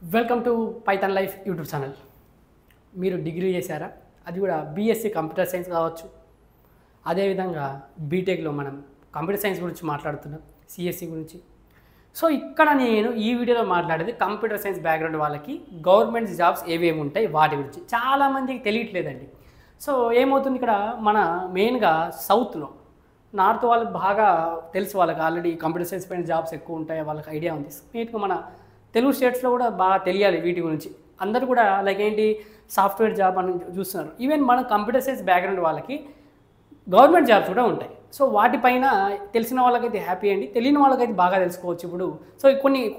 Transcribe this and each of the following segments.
Welcome to Python life YouTube channel. మీరు degree చేశారా? అది కూడా బీఎస్సీ కంప్యూటర్ సైన్స్ కావచ్చు. అదేవిధంగా బీటెక్లో మనం కంప్యూటర్ సైన్స్ గురించి మాట్లాడుతున్నాం, సిఎస్సి గురించి. సో ఇక్కడ నేను ఈ వీడియోలో మాట్లాడేది కంప్యూటర్ సైన్స్ బ్యాక్గ్రౌండ్ వాళ్ళకి గవర్నమెంట్ జాబ్స్ ఏవేమి ఉంటాయి వాటి గురించి. చాలామందికి తెలియట్లేదండి. సో ఏమవుతుంది, ఇక్కడ మన మెయిన్గా సౌత్లో, నార్త్ వాళ్ళకి బాగా తెలుసు, వాళ్ళకి ఆల్రెడీ కంప్యూటర్ సైన్స్ పైన జాబ్స్ ఎక్కువ ఉంటాయి, వాళ్ళకి ఐడియా ఉంది. మెయిన్గా మన తెలుగు స్టేట్స్లో కూడా బాగా తెలియాలి వీటి గురించి. అందరూ కూడా లైక్ ఏంటి, సాఫ్ట్వేర్ జాబ్ అని చూస్తున్నారు. ఈవెన్ మన కంప్యూటర్ సైన్స్ బ్యాక్గ్రౌండ్ వాళ్ళకి గవర్నమెంట్ జాబ్స్ కూడా ఉంటాయి. సో వాటిపైన తెలిసిన వాళ్ళకైతే హ్యాపీ అండి, తెలియని వాళ్ళకైతే బాగా తెలుసుకోవచ్చు ఇప్పుడు. సో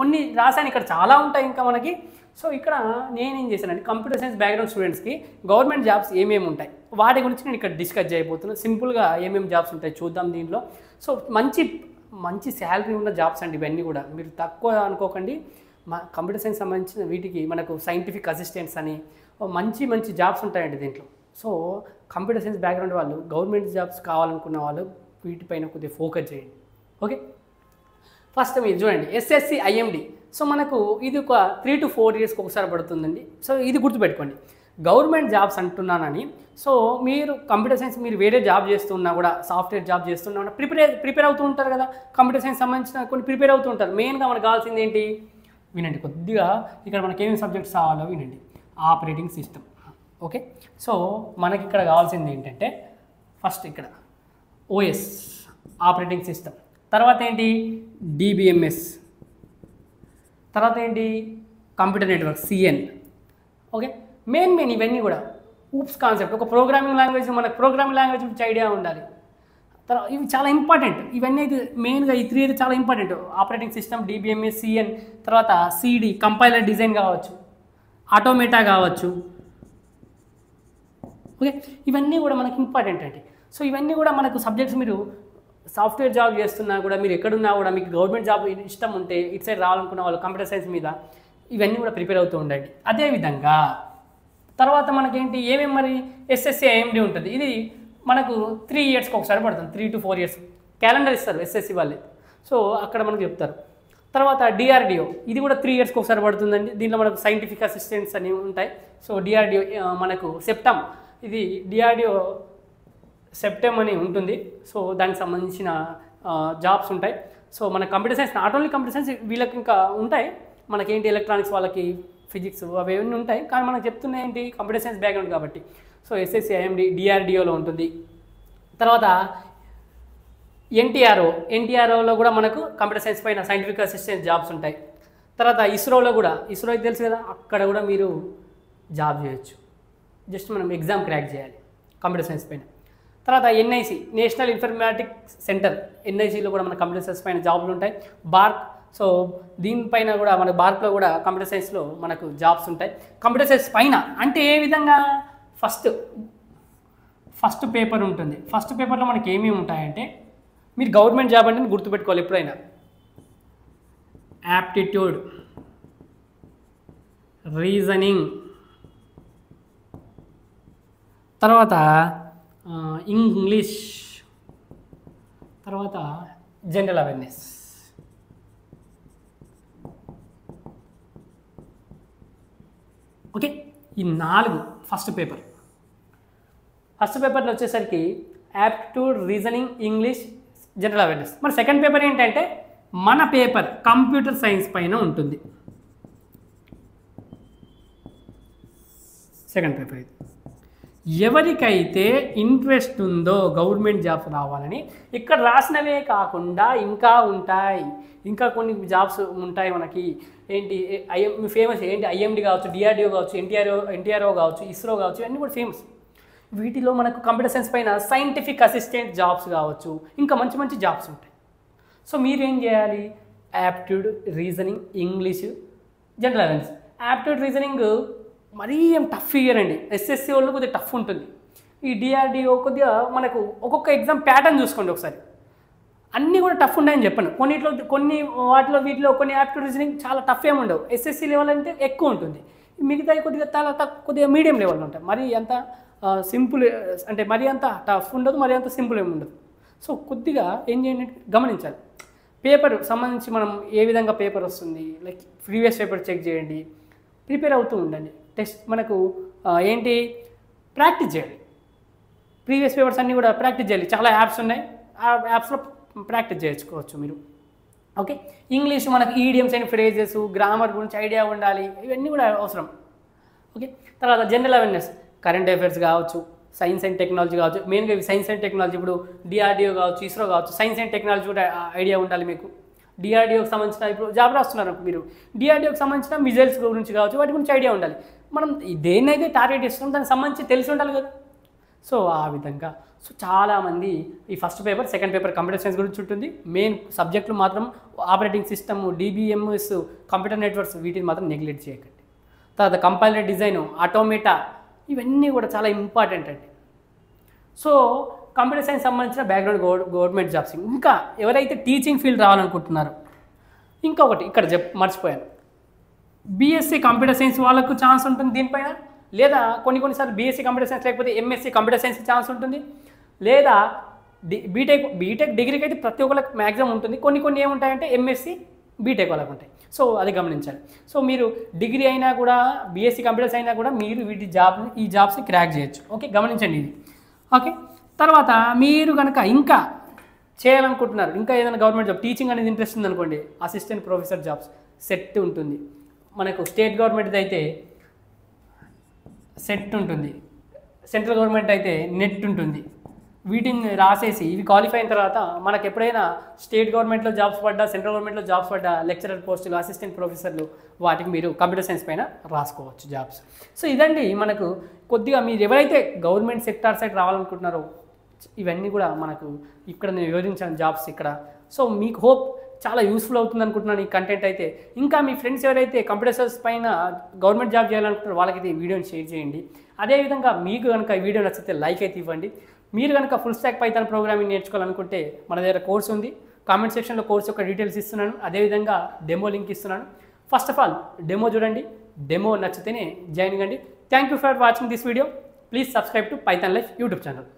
కొన్ని రాశాను, ఇక్కడ చాలా ఉంటాయి ఇంకా మనకి. సో ఇక్కడ నేనేం చేశానంటే కంప్యూటర్ సైన్స్ బ్యాక్గ్రౌండ్ స్టూడెంట్స్కి గవర్నమెంట్ జాబ్స్ ఏమేమి ఉంటాయి వాటి గురించి నేను ఇక్కడ డిస్కస్ చేయబోతున్నాను. సింపుల్గా ఏమేమి జాబ్స్ ఉంటాయి చూద్దాం దీంట్లో. సో మంచి శాలరీ ఉన్న జాబ్స్ అండి ఇవన్నీ కూడా, మీరు తక్కువ అనుకోకండి. మా కంప్యూటర్ సైన్స్ సంబంధించిన వీటికి మనకు సైంటిఫిక్ అసిస్టెంట్స్ అని మంచి జాబ్స్ ఉంటాయండి దీంట్లో. సో కంప్యూటర్ సైన్స్ బ్యాక్గ్రౌండ్ వాళ్ళు గవర్నమెంట్ జాబ్స్ కావాలనుకున్న వాళ్ళు వీటిపైన కొద్దిగా ఫోకస్ చేయండి. ఓకే, ఫస్ట్ మీరు చూడండి ఎస్ఎస్సి ఐఎండి. సో మనకు ఇది ఒక 3 to 4 yearsకి ఒకసారి పడుతుందండి. సో ఇది గుర్తుపెట్టుకోండి, గవర్నమెంట్ జాబ్స్ అంటున్నానని. సో మీరు కంప్యూటర్ సైన్స్ మీరు వేరే జాబ్ చేస్తున్నా కూడా, సాఫ్ట్వేర్ జాబ్ చేస్తున్నా కూడా ప్రిపేర్ అవుతూ ఉంటారు కదా. కంప్యూటర్ సైన్స్ సంబంధించిన కొన్ని ప్రిపేర్ అవుతూ ఉంటారు. మెయిన్గా మనకు కావాల్సింది ఏంటి వినండి, కొద్దిగా ఇక్కడ మనకి ఏమేమి సబ్జెక్ట్స్ కావాలో వినండి. Operating system. ఓకే, సో మనకి ఇక్కడ కావాల్సింది ఏంటంటే ఫస్ట్ ఇక్కడ ఓఎస్ ఆపరేటింగ్ సిస్టమ్, తర్వాత ఏంటి డిబిఎంఎస్, తర్వాత ఏంటి computer network CN. Okay, main ఇవన్నీ కూడా ఊప్స్ కాన్సెప్ట్. ఒక ప్రోగ్రామింగ్ లాంగ్వేజ్, మనకు ప్రోగ్రామింగ్ లాంగ్వేజ్ గురించి ఐడియా ఉండాలి. తర్వాత ఇవి చాలా ఇంపార్టెంట్. ఇవన్నీ అయితే మెయిన్గా ఈ 3 అయితే చాలా important. Operating system, DBMS, CN, తర్వాత సిడి కంపైలర్ డిజైన్ కావచ్చు, ఆటోమేటా కావచ్చు. ఓకే, ఇవన్నీ కూడా మనకి ఇంపార్టెంట్ అండి. సో ఇవన్నీ కూడా మనకు సబ్జెక్ట్స్. మీరు సాఫ్ట్వేర్ జాబ్ చేస్తున్నా కూడా, మీరు ఎక్కడున్నా కూడా, మీకు గవర్నమెంట్ జాబ్ ఇష్టం ఉంటే, ఇటు సైడ్ రావాలనుకున్న వాళ్ళు కంప్యూటర్ సైన్స్ మీద ఇవన్నీ కూడా ప్రిపేర్ అవుతూ ఉండండి. అదేవిధంగా తర్వాత మనకేంటి ఏమేమి మరి ఎస్ఎస్సి ఐఎండి ఉంటుంది. ఇది మనకు 3 yearsకి ఒకసారి పడుతుంది, 3 to 4 years క్యాలెండర్ ఇస్తారు ఎస్ఎస్సి వాళ్ళే. సో అక్కడ మనకు చెప్తారు. తర్వాత డిఆర్డిఓ, ఇది కూడా 3 yearsకి ఒకసారి పడుతుందండి. దీంట్లో మనకు సైంటిఫిక్ అసిస్టెంట్స్ అని ఉంటాయి. సో డిఆర్డిఓ మనకు సెప్టమ్, ఇది డిఆర్డిఓ సెప్టమ్ అని ఉంటుంది. సో దానికి సంబంధించిన జాబ్స్ ఉంటాయి. సో మన computer science, not only computer science, వీళ్ళకి ఇంకా ఉంటాయి. మనకేంటి ఎలక్ట్రానిక్స్ వాళ్ళకి ఫిజిక్స్ అవన్నీ ఉంటాయి. కానీ మనకు చెప్తున్నాయి ఏంటి కంప్యూటర్ సైన్స్ బ్యాక్గ్రౌండ్ కాబట్టి. సో ఎస్ఎస్సి ఐఎండి డిఆర్డిఓలో ఉంటుంది. తర్వాత ఎన్టీఆర్ఓలో కూడా మనకు కంప్యూటర్ సైన్స్ పైన సైంటిఫిక్ అసిస్టెంట్ జాబ్స్ ఉంటాయి. తర్వాత ఇస్రోలో కూడా, ఇస్రోకి తెలుసు కదా, అక్కడ కూడా మీరు జాబ్ చేయొచ్చు. జస్ట్ మనం ఎగ్జామ్ క్రాక్ చేయాలి కంప్యూటర్ సైన్స్ పైన. తర్వాత ఎన్ఐసి, నేషనల్ ఇన్ఫర్మేటిక్స్ సెంటర్, ఎన్ఐసిలో కూడా మన కంప్యూటర్ సైన్స్ పైన జాబ్లు ఉంటాయి. బార్క్, సో దీనిపైన కూడా మన బార్క్లో కూడా కంప్యూటర్ సైన్స్లో మనకు జాబ్స్ ఉంటాయి. కంప్యూటర్ సైన్స్ పైన అంటే ఏ విధంగా, ఫస్ట్ పేపర్ ఉంటుంది. ఫస్ట్ పేపర్లో మనకి ఏమేమి ఉంటాయంటే, మీరు గవర్నమెంట్ జాబ్ అంటే గుర్తుపెట్టుకోవాలి ఎప్పుడైనా. యాప్టిట్యూడ్, రీజనింగ్, తర్వాత ఇంగ్లీష్, తర్వాత జనరల్ అవేర్నెస్. ఓకే, ఈ 4 ఫస్ట్ పేపర్లో వచ్చేసరికి aptitude, reasoning, English, general awareness. మరి సెకండ్ పేపర్ ఏంటంటే మన పేపర్ కంప్యూటర్ సైన్స్ పైన ఉంటుంది. సెకండ్ పేపర్ ఇది. ఎవరికైతే ఇంట్రెస్ట్ ఉందో గవర్నమెంట్ జాబ్స్ రావాలని, ఇక్కడ రాసినవే కాకుండా ఇంకా ఉంటాయి, ఇంకా కొన్ని జాబ్స్ ఉంటాయి మనకి. ఏంటి ఫేమస్ ఏంటి, ఐఎండి కావచ్చు, డిఆర్డిఓ కావచ్చు, ఎన్టీఆర్ఓ కావచ్చు, ఇస్రో కావచ్చు, ఇవన్నీ కూడా ఫేమస్. వీటిలో మనకు కంప్యూటర్ సైన్స్ పైన సైంటిఫిక్ అసిస్టెంట్ జాబ్స్ కావచ్చు, ఇంకా మంచి జాబ్స్ ఉంటాయి. సో మీరేం చేయాలి, aptitude, reasoning, English, general awareness. Aptitude, reasoning మరీ ఏం టఫ్ ఇయ్యరండి, ఎస్ఎస్సి వాళ్ళు కొద్దిగా టఫ్ ఉంటుంది. ఈ డిఆర్డిఓ కొద్దిగా మనకు ఒక్కొక్క ఎగ్జామ్ ప్యాటర్న్ చూసుకోండి ఒకసారి. అన్నీ కూడా టఫ్ ఉన్నాయని చెప్పను, వాటిలో వీటిలో కొన్ని యాప్టిట్యూడ్, రీజనింగ్ చాలా టఫ్ ఏమి ఉండవు. ఎస్ఎస్సి లెవెల్ అంటే ఎక్కువ ఉంటుంది, మిగతా కొద్దిగా మీడియం లెవెల్లో ఉంటాయి. మరీ అంత సింపుల్ అంటే మరీ అంత టఫ్ ఉండదు, మరీ అంత సింపుల్ ఏమి ఉండదు. సో కొద్దిగా ఏం చేయండి గమనించాలి. పేపర్ సంబంధించి మనం ఏ విధంగా పేపర్ వస్తుంది, లైక్ ప్రీవియస్ పేపర్ చెక్ చేయండి. ప్రిపేర్ అవుతూ ఉండండి. టెస్ట్ మనకు ఏంటి ప్రాక్టీస్ చేయాలి. ప్రీవియస్ పేపర్స్ అన్నీ కూడా ప్రాక్టీస్ చేయాలి. చాలా యాప్స్ ఉన్నాయి, ఆ యాప్స్లో ప్రాక్టీస్ చేసుకోవచ్చు మీరు. ఓకే, ఇంగ్లీష్ మనకు ఈడియమ్స్ అండ్ ఫ్రేజెస్, గ్రామర్ గురించి ఐడియా ఉండాలి, ఇవన్నీ కూడా అవసరం. ఓకే, తర్వాత జనరల్ అవేర్నెస్, కరెంట్ అఫైర్స్ కావచ్చు, సైన్స్ అండ్ టెక్నాలజీ కావచ్చు. మెయిన్గా సైన్స్ అండ్ టెక్నాలజీ, ఇప్పుడు డిఆర్డిఓ కావచ్చు, ఇస్రో కావచ్చు, సైన్స్ అండ్ టెక్నాలజీ కూడా ఐడియా ఉండాలి మీకు. డిఆర్డిఓకి సంబంధించిన ఇప్పుడు జాబ్ రాస్తున్నారు మీరు, డిఆర్డిఓకి సంబంధించిన మిజైల్స్ గురించి కావచ్చు, వాటి గురించి ఐడియా ఉండాలి. మనం దేన్నైతే టార్గెట్ ఇస్తున్నాం దానికి సంబంధించి తెలిసి ఉండాలి కదా. సో ఆ విధంగా చాలామంది ఈ first paper, second paper computer science గురించి ఉంటుంది. మెయిన్ సబ్జెక్టులు మాత్రం operating system, DBMS, computer networks, వీటిని మాత్రం నెగ్లెక్ట్ చేయకండి. తర్వాత కంపైలర్ డిజైన్, ఆటోమేటా, ఇవన్నీ కూడా చాలా ఇంపార్టెంట్ అండి. సో కంప్యూటర్ సైన్స్ సంబంధించిన బ్యాక్గ్రౌండ్ గవర్నమెంట్ జాబ్స్. ఇంకా ఎవరైతే టీచింగ్ ఫీల్డ్ రావాలనుకుంటున్నారో, ఇంకొకటి ఇక్కడ మర్చిపోయాను, బీఎస్సీ కంప్యూటర్ సైన్స్ వాళ్ళకు ఛాన్స్ ఉంటుంది దీనిపైన. లేదా కొన్నిసార్లు బీఎస్సీ కంప్యూటర్ సైన్స్ లేకపోతే ఎంఎస్సీ కంప్యూటర్ సైన్స్ ఛాన్స్ ఉంటుంది. లేదా బీటెక్ డిగ్రీకి అయితే ప్రతి ఒక్కరికి మ్యాక్సిమం ఉంటుంది. కొన్ని ఏముంటాయంటే ఎంఎస్సీ బీటెక్ వాళ్ళకు ఉంటాయి. సో అది గమనించాలి. సో మీరు డిగ్రీ అయినా కూడా, బీఎస్సీ కంప్యూటర్స్ అయినా కూడా మీరు ఈ జాబ్స్ని క్రాక్ చేయొచ్చు. ఓకే, గమనించండి ఇది. ఓకే, తర్వాత మీరు కనుక ఇంకా చేయాలనుకుంటున్నారు, ఇంకా ఏదైనా గవర్నమెంట్ జాబ్, టీచింగ్ అనేది ఇంట్రెస్ట్ ఉందనుకోండి, అసిస్టెంట్ ప్రొఫెసర్ జాబ్స్ సెట్ ఉంటుంది మనకు. స్టేట్ గవర్నమెంట్ అయితే సెట్ ఉంటుంది, సెంట్రల్ గవర్నమెంట్ అయితే నెట్ ఉంటుంది. వీటిని రాసేసి ఇవి క్వాలిఫై అయిన తర్వాత మనకు ఎప్పుడైనా స్టేట్ గవర్నమెంట్లో జాబ్స్ పడ్డా, సెంట్రల్ గవర్నమెంట్లో జాబ్స్ పడ్డా, లెక్చరర్ పోస్టులు, అసిస్టెంట్ ప్రొఫెసర్లు, వాటికి మీరు కంప్యూటర్ సైన్స్ పైన రాసుకోవచ్చు జాబ్స్. సో ఇదండి మనకు కొద్దిగా మీరు ఎవరైతే గవర్నమెంట్ సెక్టార్ సైడ్ రావాలనుకుంటున్నారో ఇవన్నీ కూడా మనకు ఇక్కడ నేను వివరించాను జాబ్స్ ఇక్కడ. సో మీకు హోప్ చాలా యూస్ఫుల్ అవుతుంది అనుకుంటున్నాను ఈ కంటెంట్ అయితే. ఇంకా మీ ఫ్రెండ్స్ ఎవరైతే కంప్యూటర్ సైన్స్ పైన గవర్నమెంట్ జాబ్ చేయాలనుకుంటారో వాళ్ళకి ఈ వీడియోని షేర్ చేయండి. అదేవిధంగా మీకు కనుక ఈ వీడియో నచ్చితే లైక్ అయితే ఇవ్వండి. మీరు కనుక ఫుల్ స్టాక్ పైథాన్ ప్రోగ్రామింగ్ నేర్చుకోవాలనుకుంటే మన దగ్గర కోర్స్ ఉంది. కామెంట్ సెక్షన్లో కోర్స్ యొక్క డీటెయిల్స్ ఇస్తున్నాను, అదేవిధంగా డెమో లింక్ ఇస్తున్నాను. ఫస్ట్ ఆఫ్ ఆల్ డెమో చూడండి, డెమో నచ్చితేనే జాయిన్ కండి. Thank you for watching this video. Please subscribe to Python life YouTube channel.